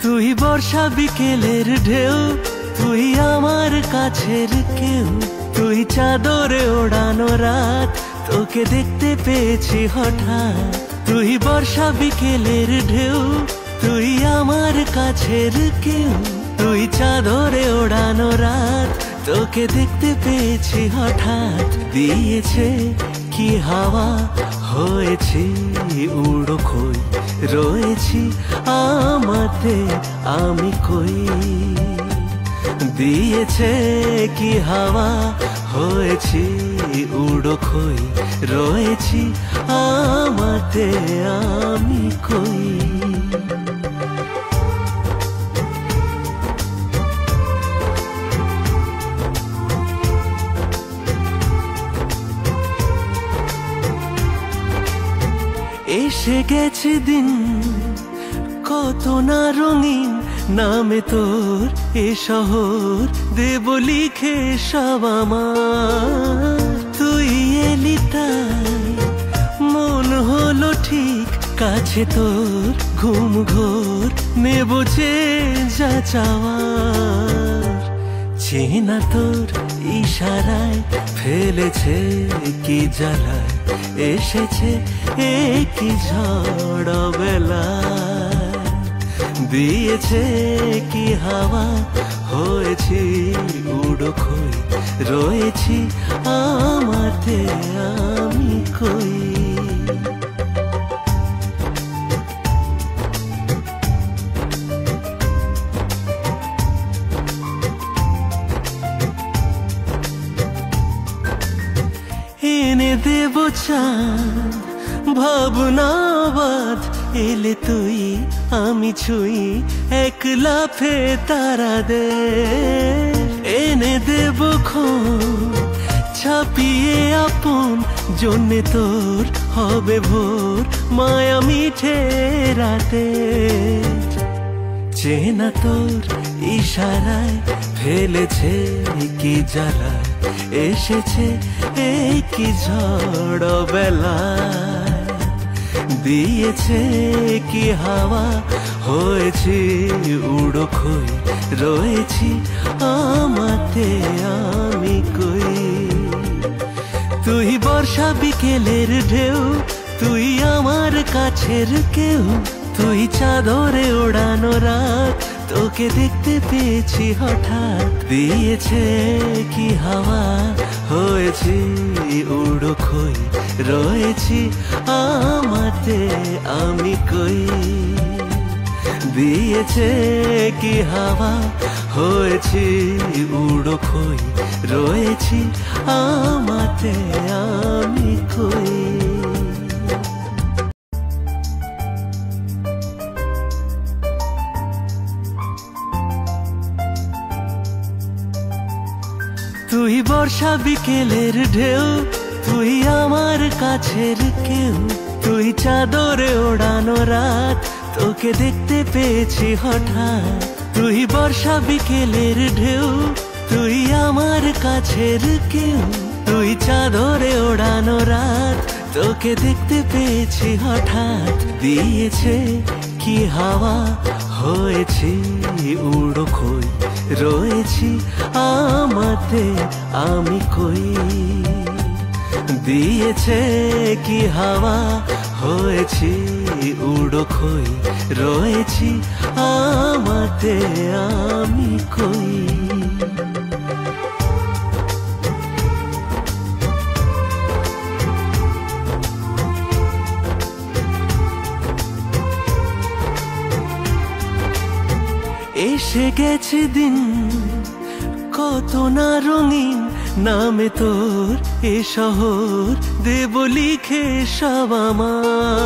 তুই বর্ষা বিকেলের ঢেউ, তুই আমার কাছের কেউ, তুই চাদরে ওড়ানো রাত, তোকে দেখতে পেয়েছি হঠাৎ। তুই বর্ষা বিকেলের ঢেউ, তুই আমার কাছের কেউ, তুই চাদরে ওড়ানো রাত, তোকে দেখতে পেয়েছি হঠাৎ। দিয়েছে কি হাওয়া, হয়েছি উড়ো খই, রয়েছি আমাতে আমি কই। দিয়েছে কি হাওয়া, হয়েছি উড়ো খই, রয়েছি আমাতে আমি কই। এসে গেছে দিন কত না রঙিন, নামে তোর এ শহর দেব লিখে সব আমার। তুই এলি তাই মন হলো ঠিক কাছে তোর, ঘুম ঘোর নেব যে যা চাওয়ার। চেনা তোর ইশারায় ফেলেছে কি জ্বালায়, এসেছে কি ঝড় বেলায়। দিয়েছে কি হাওয়া, হয়েছি উড়ো খই, রয়েছি আমাতে আমি কই। এনে দেব চাঁদ ভাবনা বাদ, এলে তুই আমি ছুঁই এক লাফে তারা দে। এনে দেব খোঁজ ছাপিয়ে আপন, জন্যে তোর হবে ভোর মায়া মিঠে রাতে। চেনা তোর ইশারায় ফেলেছে কি জ্বালায়, এসেছে কি ঝড় বেলায়। দিয়েছে কি হাওয়া, হয়েছি উড়ো খই, রয়েছি আমাতে আমি কই। তুই বর্ষা বিকেলের ঢেউ, তুই আমার কাছের কেউ, তুই চাদরে ওড়ানো রাত, তোকে দেখতে পেয়েছি হঠাৎ। দিয়েছে কি হাওয়া, হয়েছি উড়ো খই, রয়েছি আমাতে আমি কই। দিয়েছে কি হাওয়া, হয়েছি উড়ো খই, রয়েছি আমাতে আমি কই। তুই বর্ষা বিকেলের ঢেউ, তুই আমার কাছের কেউ, তুই চাদরে ওড়ানো রাত, তোকে দেখতে পেয়েছি হঠাৎ। তুই বর্ষা বিকেলের ঢেউ, তুই আমার কাছের কেউ, তুই চাদরে ওড়ানো রাত, তোকে দেখতে পেয়েছি হঠাৎ। দিয়েছে কি হাওয়া, হয়েছি উড়ো খই, রয়েছি আমাতে আমি কই। দিয়েছে কি হাওয়া, হয়েছি উড়ো খই, রয়েছি আমাতে আমি কই। এসে গেছে দিন কত না রঙিন, নামে তোর এ শহর দেব লিখে সব আমার।